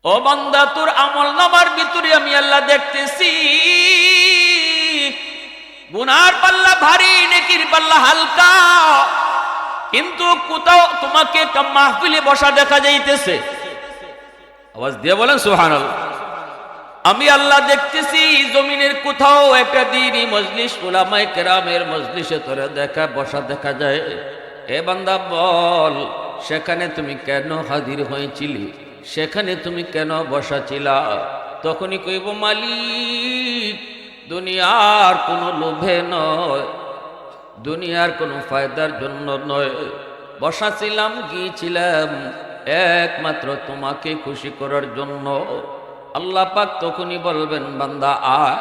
ও বান্দা, তোর আমল নামার ভিতরে আমি আল্লাহ দেখতেছি গুনার পাল্লা ভারী, নেকির পাল্লা হালকা। কিন্তু কোথাও তোমাকে মাহফিলে বসা দেখা যাইতেছে। আওয়াজ দিয়ে বলেন সুবহানাল্লাহ। আমি আল্লাহ দেখতেছি জমিনের কোথাও একটা দ্বীনি মজলিস, উলামায়ে কেরামের মজলিসে তোরে বসা দেখা যায়। এ বান্দা বল, সেখানে তুমি কেন হাজির হয়েছিলি? সেখানে তুমি কেন বসা ছিলা? তখনই কইব, মালিক, দুনিয়ার কোনো লোভে নয়, দুনিয়ার কোনো ফায়দার জন্য নয়, বসা ছিলাম, গিয়েছিলাম একমাত্র তোমাকে খুশি করার জন্য। আল্লাহ পাক তখনই বলবেন, বান্দা আয়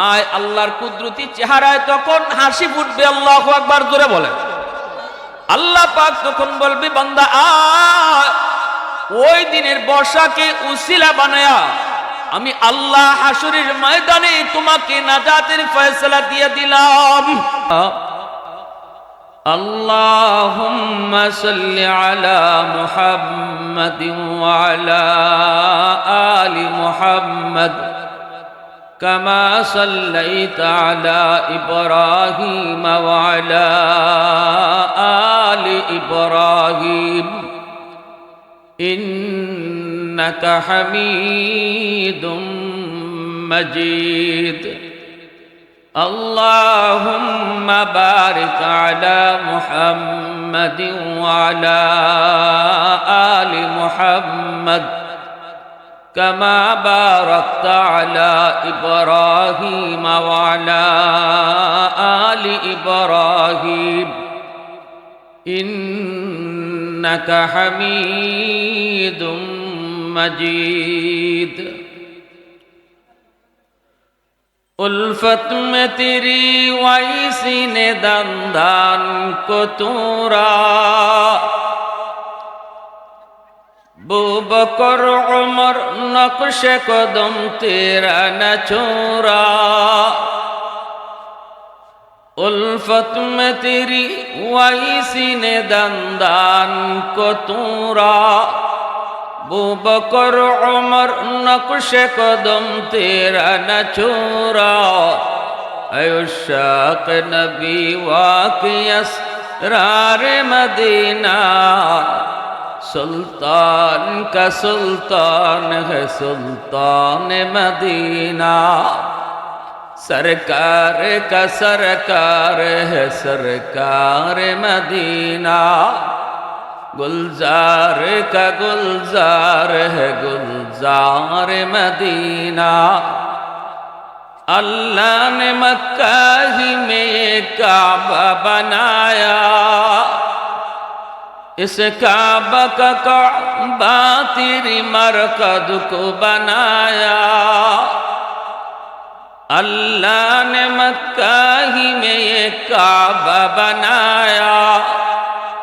আয়। আল্লাহর কুদরতি চেহারায় তখন হাসি ফুটবে। আল্লাহু আকবার, জোরে বলেন। আল্লাহ পাক তখন বলবে, বান্দা আয়। ওই দিনের বর্ষাকে উসিলা বানায়া আমি আল্লাহ হাসরের ময়দানে তোমাকে নাজাতের ফয়সালা দিয়ে দিলাম। আল্লাহুম্মা সাল্লি আলা মুহাম্মাদিন ওয়া আলা আলি মুহাম্মাদ কামা সাল্লাইতা আলা ইব্রাহিম ওয়া আলা আলি ইব্রাহিম ইন্নাকা হামিদুম মাজিদ। আল্লাহুম্মা বারিক আলা মুহাম্মাদিন ওয়া আলা আলি মুহাম্মাদ কামা বারাকতা আলা ইব্রাহিম ওয়া আলা আলি ইব্রাহিম ইন্নাকা হামিদুম मजीद। उल्फत में तेरी वाइसी ने दंदान को तूरा, बू बकर उमर नक्श कदम तेरा न छोरा। उल्फत में तेरी वाइसी ने दंदान को तूरा, बू बकर उमर नक्श कदम तेरा न छोरा। अयुशाक नबी वाक़ियस रार मदीना, सुल्तान का सुल्तान है सुल्तान मदीना। सरकार का सरकार है सरकार मदीना। गुलजार का गुलजार है गुलजार मदीना। अल्लाह ने मक्का ही में ये काबा बनाया, इस काबा का काबा तेरी मरकद को बनाया। अल्लाह ने मक्का ही में ये काबा बनाया,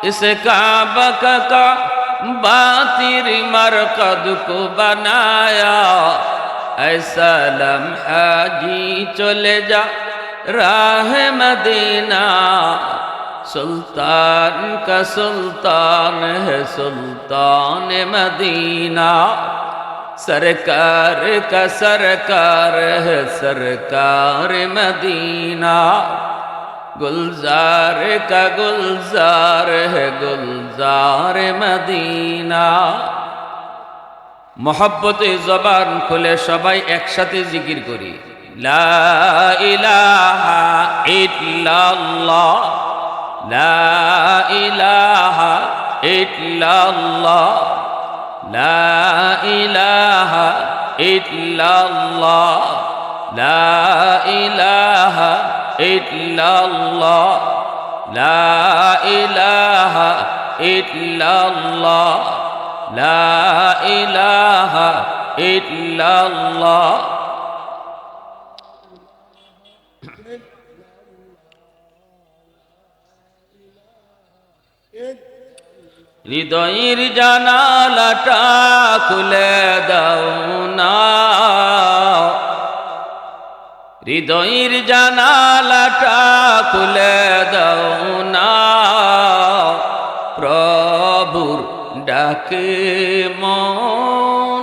इस काबा का काबा तेरी मरकद को बनाया। ऐसा लम्हा जी चले जा राह मदीना, सुल्तान का सुल्तान है सुल्तान मदीना। सरकार का सरकार है सरकार मदीना। गुलजार का गुलजार है गुलजार मदीना। मोहब्बत ज़बान खुले सबाई एक साथे जिकिर करी, ला इलाहा इल्लल्लाह, ला इलाहा इल्लल्लाह, ला इलाहा इल्लल्लाह, ला इलाहा इल्लल्लाह, ला इलाहा इल्लल्लाह, ला इलाहा इल्लल्लाह। হৃদয়ের জানালাটা খুলে দাও না, হৃদয়ের জানালাটা খুলে দাও না। প্রভুর ডাকে মন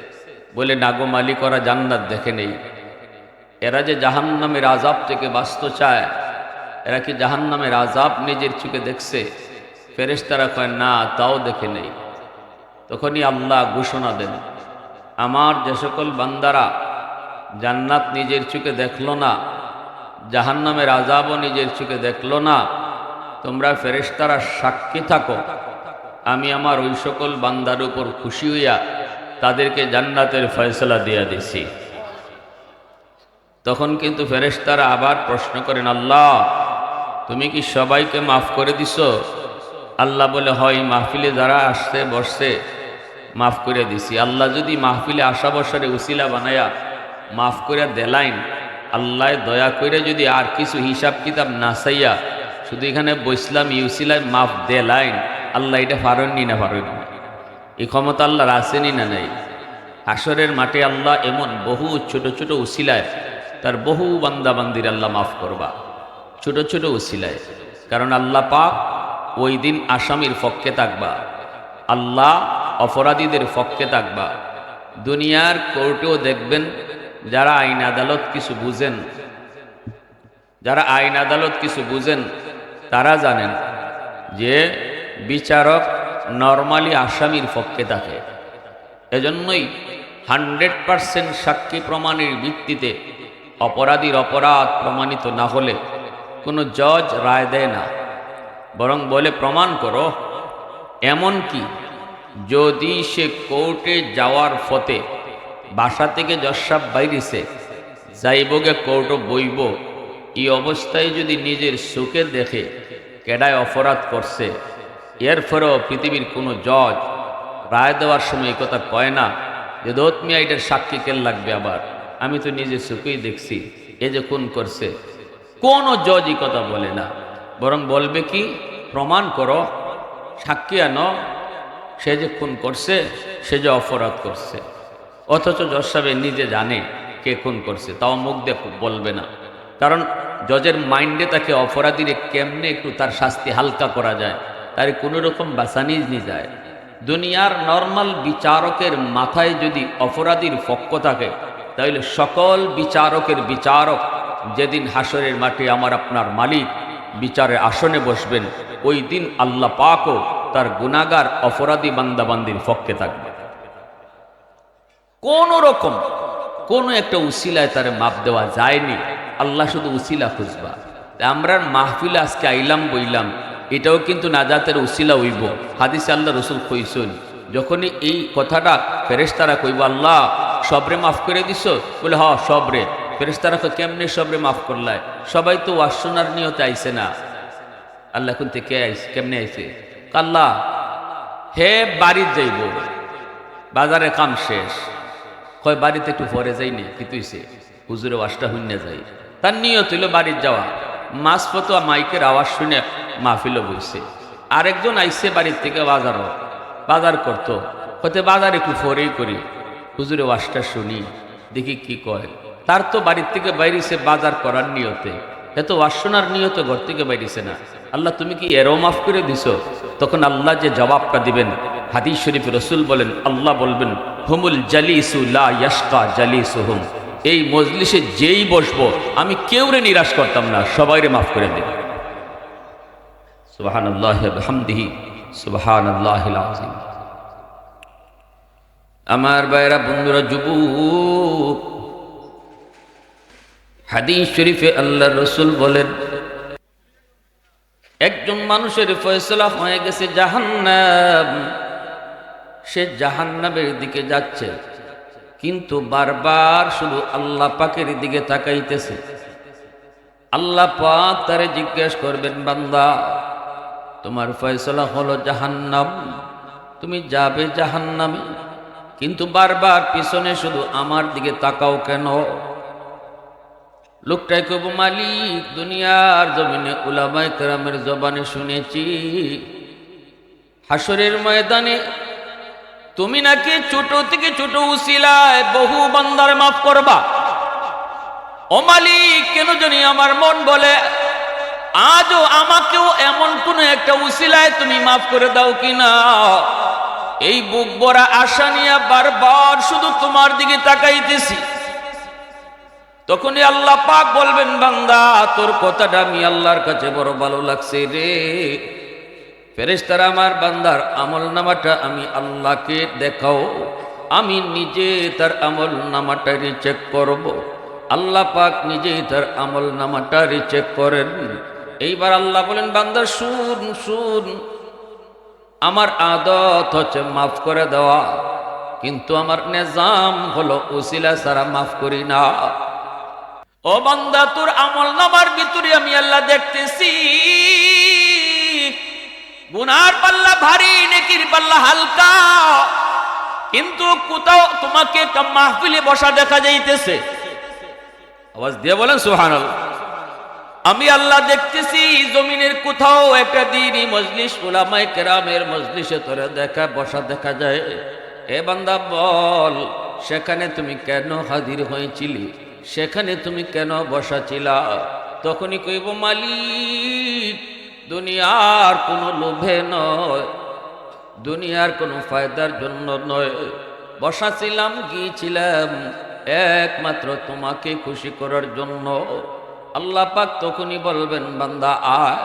বলে না গো মালিক, ওরা জান্নাত দেখে নেই, এরা যে জাহান্নামের আযাব থেকে বাঁচতে চায়, এরা কি জাহান্নামের আযাব নিজের চোখে দেখছে? ফেরেশতারা কয় না, তাও দেখে নেই। তখনই আল্লাহ ঘোষণা দেন, আমার যে সকল বান্দারা জান্নাত নিজের চোখে দেখলো না, জাহান্নামের আযাবও নিজের চোখে দেখলো না, তোমরা ফেরেশতারা সাক্ষী থাকো, আমি আমার ওই সকল বান্দার উপর খুশি হইয়া তাদেরকে জান্নাতের ফয়সালা দিয়া দিছি। তখন কিন্তু ফেরেশতারা আবার প্রশ্ন করেন, আল্লাহ তুমি কি সবাইকে মাফ করে দিছো? আল্লাহ বলে, হয়, মাহফিলে যারা আসছে বসছে মাফ করে দিছি। আল্লাহ যদি মাহফিলে আসা বসারে উসিলা বানায়া মাফ করে দেলাইন, আল্লাহ দয়া করে যদি আর কিছু হিসাব কিতাব না চাইয়া শুধু এখানে বসলাম ইউসিলায় মাফ দেলাইন, আল্লাহ এটা পারেননি না পারেননি? এই ক্ষমতা আল্লাহর আসেনি না নাই? হাসরের মাঠে আল্লাহ এমন বহু ছোট ছোট উসিলায় তার বহু বান্দা বান্দির আল্লাহ মাফ করবা, ছোট ছোট উসিলায়। কারণ আল্লাহ পাক ওই দিন আসামির পক্ষে থাকবা, আল্লাহ অপরাধীদের পক্ষে থাকবা। দুনিয়ার কোর্টেও দেখবেন যারা আইন আদালত কিছু বুঝেন, যারা আইন আদালত কিছু বুঝেন তারা জানেন যে বিচারক নরমালি আসামির পক্ষে থাকে। এজন্যই 100% সাক্ষী প্রমাণের ভিত্তিতে অপরাধীর অপরাধ প্রমাণিত না হলে কোনো জজ রায় দেয় না, বরং বলে প্রমাণ করো। এমনকি যদি সে কোর্টে যাওয়ার পথে বাসা থেকে জসাব বাইরেছে, যাইবগে কোর্টও বইব, এই অবস্থায় যদি নিজের চোখে দেখে কেডায় অপরাধ করছে, এরপরেও পৃথিবীর কোনো জজ রায় দেওয়ার সময় এই কথা কয় না যে দোত মিয়া এটার সাক্ষী কেন লাগবে, আবার আমি তো নিজের চোখেই দেখছি এ যে খুন করছে। কোনো জজ এই কথা বলে না, বরং বলবে কি, প্রমাণ করো, সাক্ষী আনো, সে যে খুন করছে, সে যে অপরাধ করছে। অথচ জজ সাহেব নিজে জানে কে খুন করছে, তাও মুখ দিয়ে বলবে না। কারণ জজের মাইন্ডে তাকে অপরাধীরে কেমনে একটু তার শাস্তি হালকা করা যায়, তার কোনো রকম বাঁচানি নিয়ে যায়। দুনিয়ার নর্মাল বিচারকের মাথায় যদি অপরাধীর পক্ষ থাকে, তাহলে সকল বিচারকের বিচারক যেদিন হাসরের মাঠে আমার আপনার মালিক বিচারের আসনে বসবেন, ওই দিন আল্লাহ পাকও তার গুনাহগার অপরাধী বান্দাবান্দির পক্ষে থাকবে। কোন রকম কোন একটা উসিলায় তার মাপ দেওয়া যায়নি, আল্লাহ শুধু উসিলা খুঁজবা। আমরা মাহফিলে আজকে আইলাম বইলাম, এটাও কিন্তু নাজাতের উসিলা হইব। হাদিসে আল্লাহ রসুল কইছেন, যখনই এই কথাটা ফেরেশতারা কইব, আল্লাহ সবরে মাফ করে দিছ, বলে হ সবরে। ফেরেশতারা কেমনে সবরে মাফ করলায়? সবাই তো ওয়াজ শোনার নিয়তে আইছে না। আল্লাহ কোন থেকে আইছে, কেমনে আইছে? আল্লাহ হে বাড়ি যাইব, বাজারে কাম শেষ, কয় বাড়িতে একটু পরে যাইনি, কি তুইছে হুজুরে ওয়াজটা হইনা যাই। তার নিয়ত হইল বাড়ির যাওয়া, মাঝপথে মাইকের আওয়াজ শুনে মাহফিল বইছে। আরেকজন আইসে বাড়ির থেকে বাজার করতো, হতে বাজার একটু পরেই করি, হুজুরে ওয়াজটা শুনি, দেখি কি কয়। তার তো বাড়ির থেকে বাইরেছে বাজার করার নিয়তে, এত ওয়াজ শোনার নিয়তে ঘর থেকে বাইরেছে না। আল্লাহ তুমি কি এরও মাফ করে দিছ? তখন আল্লাহ যে জবাবটা দিবেন, হাদিস শরীফে রসুল বলেন, আল্লাহ বলবেন, হুমুল জালিসু লা ইয়াশকা জালিসুহুম, এই মজলিসে যেই বসবো আমি কেউরে নিরাশ করতাম না, সবাইরে মাফ করে দেব। সুবহানাল্লাহি ওয়া বিহামদিহি সুবহানাল্লাহিল আযীম। আমার ভাইরা, বন্ধুরা, যুবক, হাদিস শরীফে আল্লাহর রাসূল বলেন, একজন মানুষের ফয়সালা হয়ে গেছে জাহান্নাম, সে জাহান্নামের দিকে যাচ্ছে, কিন্তু বারবার শুধু আল্লাহ পাকের দিকে তাকাইতেছে। আল্লাহ পাক তারে জিজ্ঞেস করবেন, বান্দা তোমার ফয়সালা হলো জাহান্নাম, তুমি যাবে জাহান্নামে, কিন্তু বারবার পিছনে শুধু আমার দিকে তাকাও কেন? লোকটাই কব, মালিক দুনিয়ার জমিনে উলামায়ে কেরামের জবানে শুনেছি, হাসরের ময়দানে তুমি নাকি ছোট থেকে ছোট উসিলায় বহু বান্দার মাফ করবা। ও মালিক, কেন জানি আমার মন বলে আজও আমাকেও এমন কোন একটা উসিলায় তুমি মাফ করে দাও কিনা। এই বুক ভরা আশা নিয়ে বারবার শুধু তোমার দিকে তাকাইতেছি। তখনই আল্লাহ পাক বলবেন, বান্দা তোর কথাটা আমি আল্লাহর কাছে বড় ভালো লাগছে রে। ফেরেশতারা আমার বান্দার আমল নামাটা আমি আল্লাহকে দেখাও, আমি নিজে তার আমল নামাটা রিচেক করব। আল্লাহ পাক নিজেই তার আমল নামাটা রিচেক করেন। এইবার আল্লাহ বলেন, বান্দা শুন শুন, আমার আদত হচ্ছে মাফ করে দেওয়া, কিন্তু আমার নিজাম হলো উসিলা ছাড়া মাফ করি না। ও বান্দা, তোর আমল নামার ভিতরে আমি আল্লাহ দেখতেছি গুনার পাল্লা ভারী, নেকির পাল্লা হালকা, কিন্তু কোথাও তোমাকে একটা মাহফিলে বসা দেখা যাইতেছে। আওয়াজ দিয়ে বলেন সুবহানাল্লাহ। আমি আল্লাহ দেখতেছি জমিনের কোথাও একটা দ্বীনি মজলিস, উলামায়ে কেরামের মজলিসে তোরে বসা দেখা যায়। এ বান্দা বল, সেখানে তুমি কেন হাজির হয়েছিলি? সেখানে তুমি কেন বসা ছিলা? তখনই কইব, মালিক দুনিয়ার কোনো লোভে নয়, দুনিয়ার কোনো ফায়দার জন্য নয়, বসা ছিলাম, গিয়েছিলাম একমাত্র তোমাকে খুশি করার জন্য। আল্লাহ পাক তখনই বলবেন, বান্দা আয়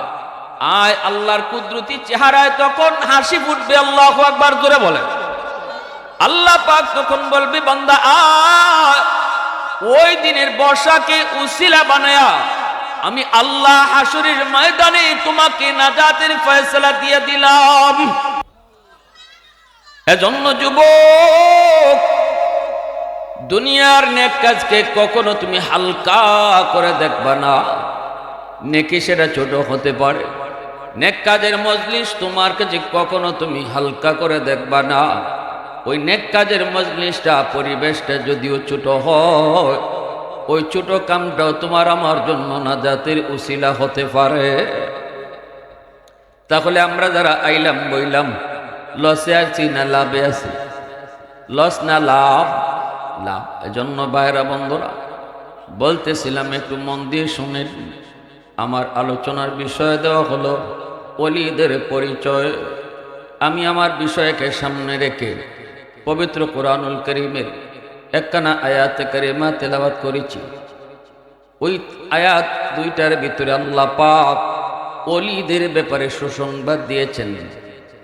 আয়। আল্লাহর কুদরতি চেহারায় তখন হাসি ফুটবে। আল্লাহু আকবার, জোরে বলেন। আল্লাহ পাক তখন বলবে, বান্দা আয়। ওই দিনের বর্ষাকে উসিলা বানায়া আমি আল্লাহ হাসরের ময়দানে তোমাকে নাজাতের ফয়সালা দিয়ে দিলাম। এজন্য যুবক, দুনিয়ার নেক কাজকে কখনো তুমি হালকা করে দেখবা না। নেকি সেটা ছোট হতে পারে, নেক কাজের মজলিস তোমার কাছে কখনো তুমি হালকা করে দেখবা না। ওই নেক কাজের মজলিসটা, পরিবেশটা যদিও ছোট হয়, ওই ছোট কামটাও তোমার আমার জন্য নাজাতের উসিলা হতে পারে। তাহলে আমরা যারা আইলাম বইলাম, লসে আছি না লাভে আছি? লস না লাভ? লাভ। এজন্য ভাইরা বন্ধুরা, বলতেছিলাম একটু মন দিয়ে শুনেন। আমার আলোচনার বিষয় দেওয়া হলো ওলিদের পরিচয়। আমি আমার বিষয়কে সামনে রেখে পবিত্র কোরআনুল কারীমের একখানা আয়াতে কারিমা তেলাওয়াত করেছি। ওই আয়াত দুইটার ভিতরে আল্লাহ পাক ওলিদের ব্যাপারে সুসংবাদ দিয়েছেন,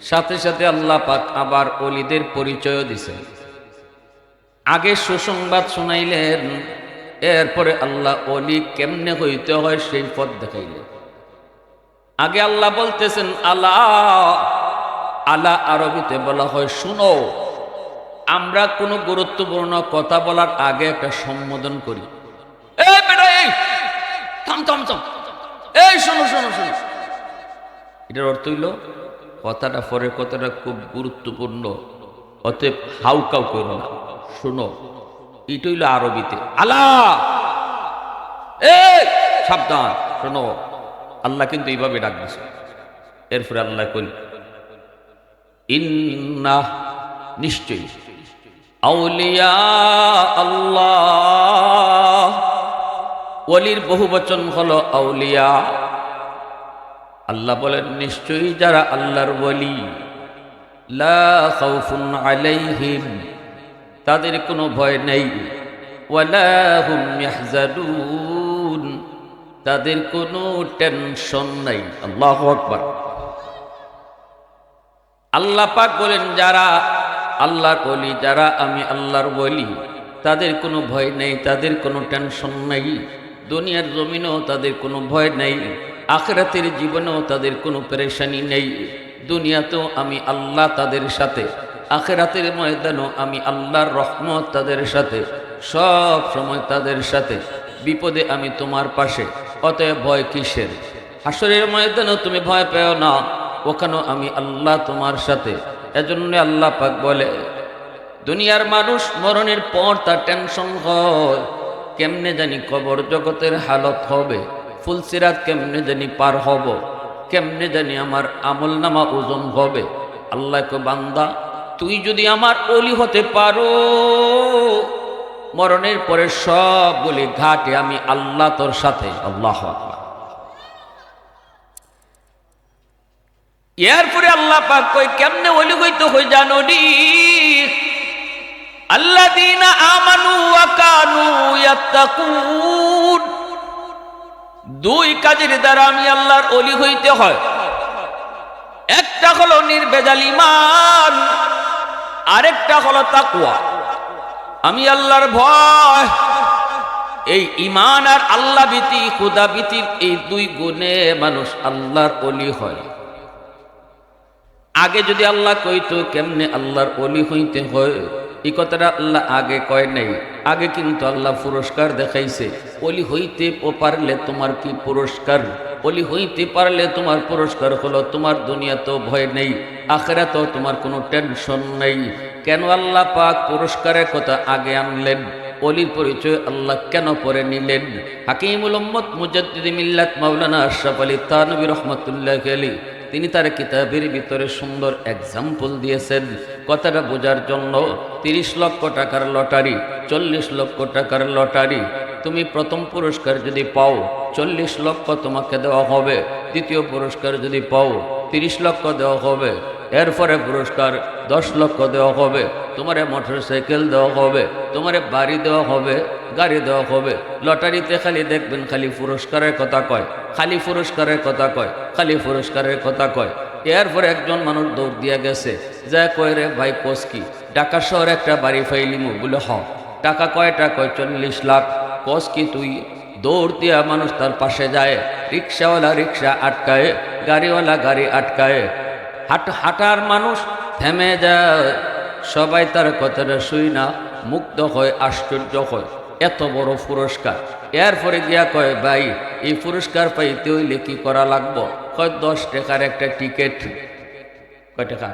সাথে সাথে আল্লাহ পাক আবার ওলিদের পরিচয় দিয়েছেন। আগে সুসংবাদ শুনাইলেন, এরপরে আল্লাহ ওলি কেমনে হইতে হয় সেই পথ দেখাইলেন। আগে আল্লাহ বলতেছেন আলা। আলা আরবিতে বলা হয় শুনো। আমরা কোনো গুরুত্বপূর্ণ কথা বলার আগে একটা সম্বোধন করি, এই বেটা, এই থাম থাম থাম, এই শোনো শোনো শোনো। এটার অর্থ হইল কথাটা পরের কথাটা খুব গুরুত্বপূর্ণ, অতএব হাউকাউ করো না, শোনো। এটা হইল আরবিতে আলা, এই সাবধান শোনো। আল্লাহ কিন্তু এইভাবে ডাক দিছে। এরপরে আল্লাহ কইল, ইন্না, নিশ্চয়ই, আউলিয়া আল্লাহ। ওলির বহু বচন হলো আউলিয়া। আল্লাহ বলেন, নিশ্চয়ই যারা আল্লাহর ওলি, লা খাউফুন আলাইহিম, তাদের কোনো ভয় নেই, ওয়ালা হুম ইয়াহজানুন, তাদের কোনো টেনশন নাই। আল্লাহু আকবার। আল্লাহ পাক বলেন, যারা আল্লাহর ওলি, যারা আমি আল্লাহর ওলি, তাদের কোনো ভয় নেই, তাদের কোনো টেনশন নেই। দুনিয়ার জমিনেও তাদের কোনো ভয় নেই, আখিরাতের জীবনেও তাদের কোনো পেরেশানি নেই। দুনিয়াতেও আমি আল্লাহ তাদের সাথে, আখিরাতের ময়দানেও আমি আল্লাহর রহমত তাদের সাথে, সব সময় তাদের সাথে। বিপদে আমি তোমার পাশে, অতএব ভয় কিসের? হাসরের ময়দানেও তুমি ভয় পেও না, ওখানেও আমি আল্লাহ তোমার সাথে। এজন্য আল্লাহ পাক বলে, দুনিয়ার মানুষ মরণের পর তার টেনশন হয়, কেমনে জানি কবর জগতের হালত হবে, ফুলসিরাত কেমনে জানি পার হব, কেমনে জানি আমার আমল নামা ওজন হবে। আল্লাহ কো, বান্দা তুই যদি আমার ওলি হতে পারো, মরণের পরে সবগুলি ঘাটে আমি আল্লাহ তোর সাথে। আল্লাহু আকবার। এরপরে আল্লাহ পাক কই কেমনে ওলি হইতে হয় জানো নি? আল্লাযীনা আমানু ওয়া কানু ইয়াত্তাকুন, দুই কাজের দ্বারা আমি আল্লাহর ওলি হইতে হয়। একটা হলো নির্ভেজাল ঈমান, আরেকটা হলো তাকওয়া। আমি আল্লাহর ভয়, এই ঈমান আর আল্লাহ ভীতি, খোদা ভীতির এই দুই গুণে মানুষ আল্লাহর ওলি হয়। আগে যদি আল্লাহ কইতো কেমনে আল্লাহর ওলি হইতে হয়, এই কথাটা আল্লাহ আগে কয় নাই। আগে কিন্তু আল্লাহ পুরস্কার দেখাইছে, ওলি হইতে পারলে তোমার কি পুরস্কার? ওলি হইতে পারলে তোমার পুরস্কার হলো তোমার দুনিয়া তো ভয় নেই, আখিরাতেও তোমার কোনো টেনশন নেই। কেন আল্লাহ পাক পুরস্কারের কথা আগে আনলেন? ওলির পরিচয় আল্লাহ কেন পরে নিলেন? হাকিমুল উম্মত মুজাদ্দিদ মিল্লাত মাওলানা আশরাফ আলী থানভী রাহমাতুল্লাহি আলাইহি তিনি তার কিতাবের ভিতরে সুন্দর এক্সাম্পল দিয়েছেন কথাটা বোঝার জন্য। 30 লক্ষ টাকার লটারি, 40 লক্ষ টাকার লটারি, তুমি প্রথম পুরস্কার যদি পাও 40 লক্ষ তোমাকে দেওয়া হবে, দ্বিতীয় পুরস্কার যদি পাও 30 লক্ষ দেওয়া হবে, এরপরে পুরস্কার 10 লক্ষ দেওয়া হবে, তোমারে মোটরসাইকেল দেওয়া হবে, তোমারে বাড়ি দেওয়া হবে, গাড়ি দেওয়া হবে। লটারিতে খালি দেখবেন খালি পুরস্কারের কথা কয়, খালি পুরস্কারের কথা কয়, খালি পুরস্কারের কথা কয়। এরপরে একজন মানুষ দৌড় দিয়া গেছে, যা কয় রে ভাই কোস কি ঢাকা শহরে একটা বাড়ি ফাইলিমু? বলে হ। টাকা কয়টা? কয় 40 লাখ। কোস কি তুই? দৌড় দিয়া মানুষ তার পাশে যায়, রিক্সাওয়ালা রিক্সা আটকায়, গাড়িওয়ালা গাড়ি আটকায়, হাঁটার মানুষ থেমে যায়। সবাই তার কথাটা শুই না মুগ্ধ হয়, আশ্চর্য হয়, এত বড় পুরস্কার। এরপরে গিয়া কয় ভাই এই পুরস্কার পাইতে হইলে কি করা লাগবো? কয় 10 টাকার একটা টিকিট। কয় টাকা?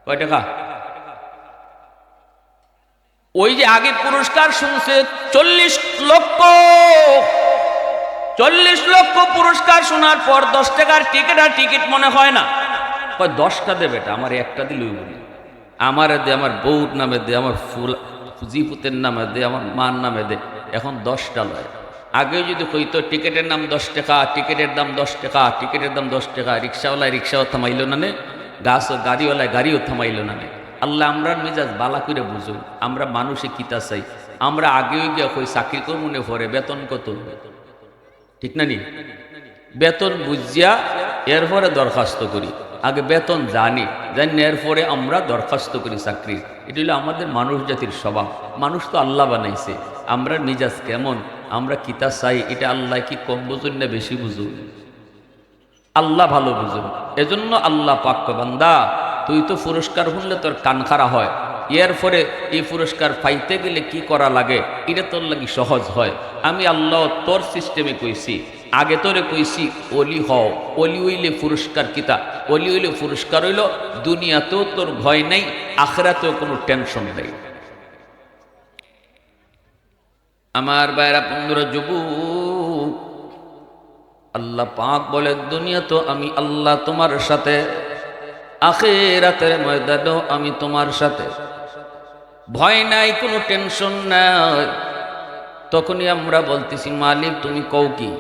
কয় টাকা? ওই যে আগে পুরস্কার শুনছে 40 লক্ষ, 40 লক্ষ পুরস্কার শোনার পর 10 টাকার টিকিট আর টিকিট মনে হয় না। কয় 10টা দে বেটা, আমার একটা দিলই বলি, আমার দে, আমার বউর নামে দে, আমার ফুজিপুতের নামে দে, আমার মার নামে দে। এখন 10টা লয়। আগে যদি কইতো টিকিটের নাম 10 টাকা, টিকিটের দাম 10 টাকা, টিকিটের দাম 10 টাকা, রিক্সাওয়ালায় রিক্সাও থামাইল না নে, গাড়িওয়ালায় গাড়িও থামাইল না নে। আল্লাহ আমরার মেজাজ বালা করে বুঝুন, আমরা মানুষে কিতা চাই। আমরা আগেও গিয়া কই চাকরি করব মনে পড়ে বেতন কত, ঠিক না নি? বেতন বুঝিয়া এরপরে দরখাস্ত করি। আগে বেতন জানি এরপরে আমরা দরখাস্ত করি চাকরি। এটা হলো আমাদের মানুষ জাতির স্বভাব। মানুষ তো আল্লাহ বানাইছে, আমরা মিজাজ কেমন, আমরা কিতা চাই, এটা আল্লাহ কি কম বুঝুন না বেশি বুঝুন? আল্লাহ ভালো বুঝুন। এজন্য আল্লাহ পাক বান্দা তুই তো পুরস্কার শুনলে তোর কান খাড়া হয়, এরপরে এই পুরস্কার পাইতে গেলে কি করা লাগে এটা তোর লাগি সহজ হয়। আমি আল্লাহ তোর সিস্টেমে কইছি, আগে তোরে কইছি অলি হও। অলি হইলে পুরস্কার কিতা? অলি হইলে পুরস্কার হইল দুনিয়াতেও তোর ভয় নেই, আখিরাতেও কোনো টেনশন নেই। আমার বাইরা বন্ধুরা, যুবক, আল্লাহ পাক বলে দুনিয়া তো আমি আল্লাহ তোমার সাথে, আখিরাতের ময়দানেও আমি তোমার সাথে, ভয় নাই, কোনো টেনশন নাই। তখনই আমরা বলতেছি মালিক তুমি কও কি?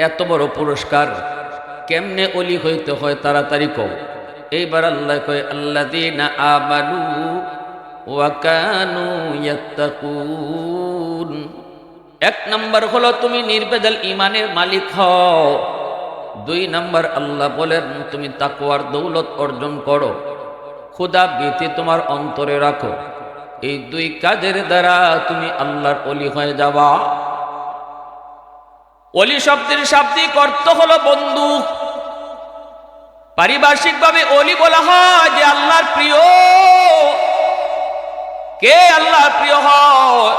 এত বড় পুরস্কার কেমনে অলি হইতে হয় তাড়াতাড়ি কও। এইবার আল্লাহ কয় আল্লাযীনা আমানু ওয়া কানু ইয়াত্তাকুন। 1 নাম্বার হলো তুমি নির্ভেজাল ঈমানের মালিক হও। 2 নাম্বার আল্লাহ বলেন তুমি তাকওয়ার দৌলত অর্জন করো, খোদা ভীতি তোমার অন্তরে রাখো। এই 2 কাজের দ্বারা তুমি আল্লাহর ওলি হয়ে যাবা। ওলি শব্দের শাব্দিক অর্থ হলো বন্ধু। পারিভাষিকভাবে ওলি বলা হয় যে আল্লাহর প্রিয়। কে আল্লাহর প্রিয় হয়?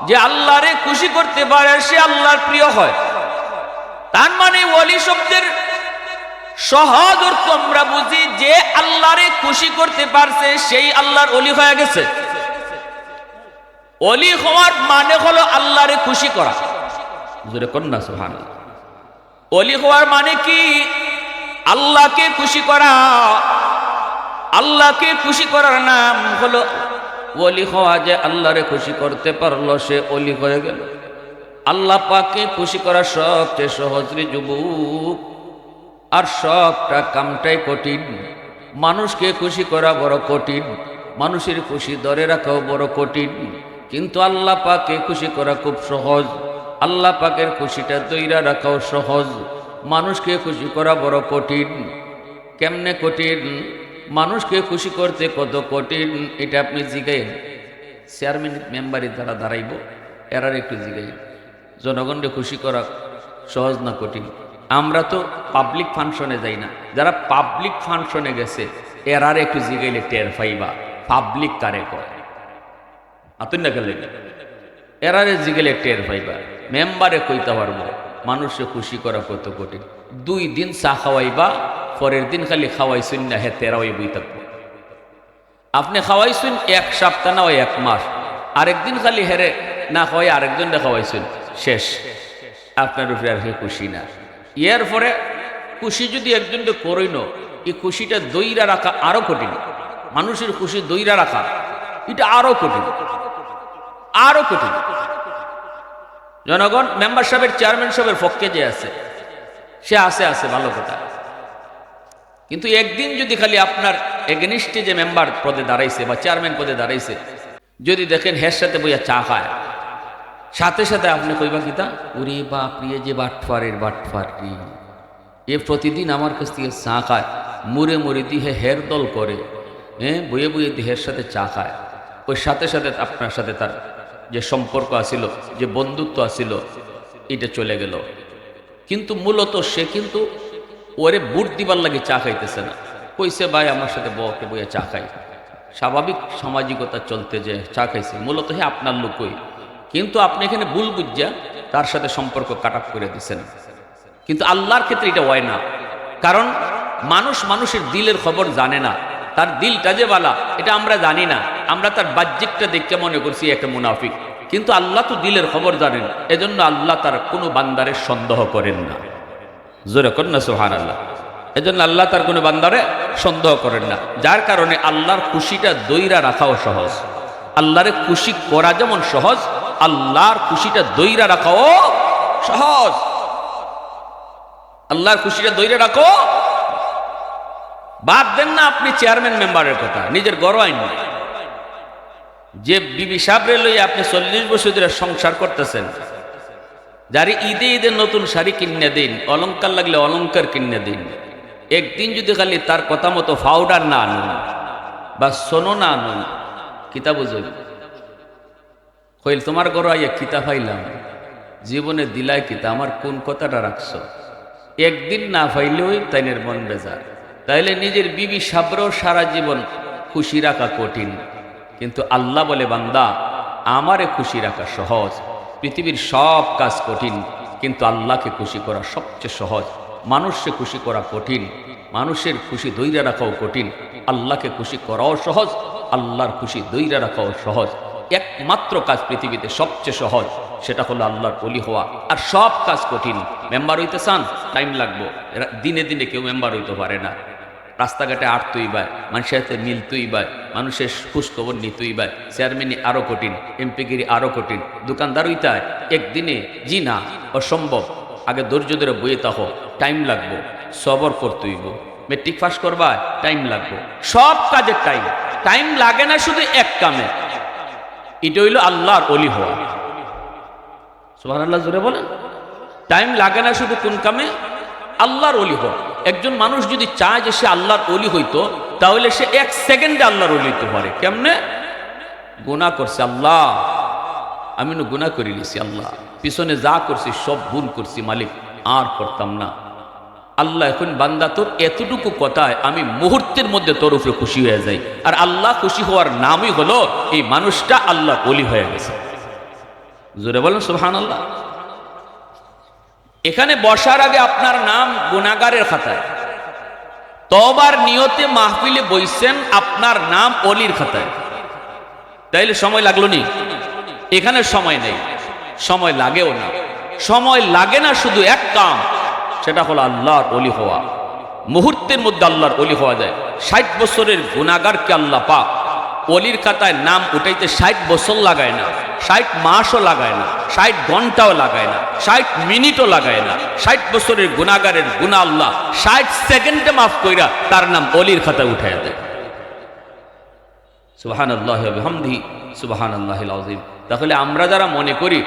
যে আল্লাহরে খুশি করতে পারে সে আল্লাহর প্রিয় হয়। তার মানে ওলি শব্দের সহজ অর্থ আমরা বুঝি যে আল্লাহরে খুশি করতে পারছে সেই আল্লাহর ওলি হয়ে গেছে। ওলি হওয়ার মানে হলো আল্লাহরে খুশি করা। জোরে কন্যা সুবহানাল্লাহ। ওলি হওয়ার মানে কি? আল্লাহকে খুশি করা। আল্লাহকে খুশি করার নাম হলো ওলি হওয়া। যে আল্লাহরে খুশি করতে পারলো সে ওলি হয়ে গেল। আল্লাহ পাককে খুশি করা সবচেয়ে সহজ রে যুবক। আর সবটা কামটাই কঠিন। মানুষকে খুশি করা বড় কঠিন, মানুষের খুশি ধরে রাখাও বড় কঠিন, কিন্তু আল্লাহ পাককে খুশি করা খুব সহজ। আল্লাহ পাকের খুশিটা ধইরা রাখাও সহজ। মানুষকে খুশি করা বড় কঠিন। কেমনে কঠিন? মানুষকে খুশি করতে কত কঠিন এটা আপনি জিগাইন। চেয়ারম্যান মেম্বারে যারা দাঁড়াইব এরার একটু জিগাইন, জনগণকে খুশি করা সহজ না কঠিন? আমরা তো পাবলিক ফাংশনে যাই না, যারা পাবলিক ফাংশনে গেছে এরার একটু জিগাইলে টের পাইবা পাবলিক কারে কয়। আতুন না গেলে এরারে জিগাইলে টের পাইবা। মেম্বারে কইতে পারবো মানুষকে খুশি করা কত কঠিন। 2 দিন চা খাওয়াইবা, পরের দিন খালি খাওয়াইছুন না হে তেরাই বই থাকবো। আপনি খাওয়াইছুন 1 সপ্তাহ না 1 মাস, আরেকদিন খালি হেরে না খাওয়াই আরেকজনটা খাওয়াইছুন, শেষ। আপনার উপরে আর খুশি না। এর পরে খুশি যদি একজনকে করইন, এই খুশিটা দইরা রাখা আরো কঠিন। মানুষের খুশি দইরা রাখা এটা আরো কঠিন, আরো কঠিন। জনগণ মেম্বার সাহেবের চেয়ারম্যান সাহেবের পক্ষে যে আছে সে আছে ভালো কথা, কিন্তু একদিন যদি খালি আপনার এগেনিস্টে যে মেম্বার পদে দাঁড়াইছে বা চেয়ারম্যান পদে দাঁড়াইছে যদি দেখেন হের সাথে বইয়া চা খায়, সাথে সাথে আপনি কইবা কিতা, ওরে বাপ রে যে বাটফারের বাটফার রে, এ প্রতিদিন আমার কাছ থেকে চা খায়, মুড়ে মুড়ে দিয়ে হের দল করে, বইয়ে বইয়ে দেহের সাথে চা খায়। ওই সাথে সাথে আপনার সাথে তার যে সম্পর্ক আছিল, যে বন্ধুত্ব আছিল, এটা চলে গেল। কিন্তু মূলত সে কিন্তু ওরে বুট দিবার লাগে চা খাইতেছে না, কইছে ভাই আমার সাথে বকে বইয়ে চা খাই, স্বাভাবিক সামাজিকতা চলতে যে চা খাইছে, মূলত হে আপনার লোকই। কিন্তু আপনি এখানে ভুল বুঝা তার সাথে সম্পর্ক কাটাপ করে দিচ্ছেন। কিন্তু আল্লাহর ক্ষেত্রে এটা হয় না, কারণ মানুষ মানুষের দিলের খবর জানে না। তার দিলটা যে বালা এটা আমরা জানি না, আমরা তার বাহ্যিকটা দেখতে মনে করছি একটা মুনাফিক, কিন্তু আল্লাহ তো দিলের খবর জানেন। এজন্য আল্লাহ তার কোনো বান্দারে সন্দেহ করেন না। জোরে কর না সুবহানাল্লাহ। এজন্য আল্লাহ তার কোনো বান্দারে সন্দেহ করেন না, যার কারণে আল্লাহর খুশিটা দইরা রাখাও সহজ। আল্লাহরে খুশি করা যেমন সহজ, আল্লাহর খুশিটা দইরা রাখাও সহজ। আল্লাহর খুশিটা দইরা রাখো। বাদ দেন না আপনি চেয়ারম্যান মেম্বারের কথা, নিজের গর্ব আইন না। যে বিবি সাহেবরে লইয়া আপনি 40 বছর ধরে সংসার করতেছেন, যারে ঈদে ঈদে নতুন শাড়ি কিনে দিন, অলংকার লাগলে অলংকার কিনে দিন, একদিন যদি খালি তার কথা মতো পাউডার না আনুন বা সোনো না আনুন, কিতা বুঝুন কইল তোমার গর্ব আইয়া কিতা পাইলাম, জীবনে দিলাই কিতা, আমার কোন কথাটা রাখছো। একদিন না পাইলেও তাইনের মন বেজার। তাইলে নিজের বিবি সাবরেও সারা জীবন খুশি রাখা কঠিন, কিন্তু আল্লাহ বলে বান্দা আমারে খুশি রাখা সহজ। পৃথিবীর সব কাজ কঠিন, কিন্তু আল্লাহকে খুশি করা সবচেয়ে সহজ। মানুষকে খুশি করা কঠিন, মানুষের খুশি দইরা রাখাও কঠিন। আল্লাহকে খুশি করাও সহজ, আল্লাহর খুশি দইরা রাখাও সহজ। একমাত্র কাজ পৃথিবীতে সবচেয়ে সহজ, সেটা হলো আল্লাহর ওলি হওয়া। আর সব কাজ কঠিন। মেম্বার হইতে চান, টাইম লাগবো। দিনে দিনে কেউ মেম্বার হইতে পারে না। রাস্তাঘাটে আটতই বাই, মানুষের সাথে মিলতই বাই, মানুষের খোঁজখবর নিতই বাই। চেয়ারম্যানই আরো কঠিন, এমপিগিরি আরো কঠিন, দোকানদার হইতে হয় একদিনে, জি না, অসম্ভব। আগে ধৈর্য ধরে বইয়ে তাহো, টাইম লাগবো, সবর করতেইব। মেট্রিক পাস করবা, টাইম লাগবো। সব কাজের টাইম, টাইম লাগে না শুধু এক কামে, এটা হইল আল্লাহর ওলি হওয়া। সুবহানাল্লাহ জোরে বলেন। টাইম লাগে না শুধু কোন কামে, আল্লাহর ওলি হওয়া। একজন মানুষ যদি চায় যে সে আল্লাহর ওলি হইতো, তাহলে সে 1 সেকেন্ডে আল্লাহর ওলি হইতে পারে। কেমনে? গুনাহ করছে, আল্লাহ আমি গুনাহ করে নিছি, আল্লাহ পিছনে যা করছি সব ভুল করছি, মালিক আর করতাম না। আল্লাহ এখন বান্দা তোর এতটুকু কথায় আমি মুহূর্তের মধ্যে তোর উপরে খুশি হয়ে যাই। আর আল্লাহ খুশি হওয়ার নামই হলো এই মানুষটা আল্লাহর ওলি হয়ে গেছে। জোরে বলেন সুবহানাল্লাহ। এখানে বসার আগে আপনার নাম গুনাহগারের খাতায়, তওবার নিয়তে মাহফিলে বইছেন, আপনার নাম ওলির খাতায়। তাইলে সময় লাগলো নি? এখানে সময় নেই, সময় লাগেও না। সময় লাগে না শুধু এক কাম, সেটা হলো আল্লাহর ওলি হওয়া। মুহূর্তের মধ্যে আল্লাহর ওলি হওয়া যায়। 60 বছরের গুনাহগারকে আল্লাহ পাক ওলির খাতায় নাম উঠাইতে 60 বছর লাগায় না, 60 মাসও লাগায় না, 60 ঘন্টাও লাগায় না, 60 মিনিটও লাগায় না। 60 বছরের গুনাহগারের গুনাহ আল্লাহ 60 সেকেন্ডে মাফ কইরা তার নাম ওলির খাতায় উঠাইয়া দেয়। সুবহানাল্লাহি ওয়া বিহামদিহি সুবহানাল্লাহিল আযীম। তাহলে আমরা যারা মনে করি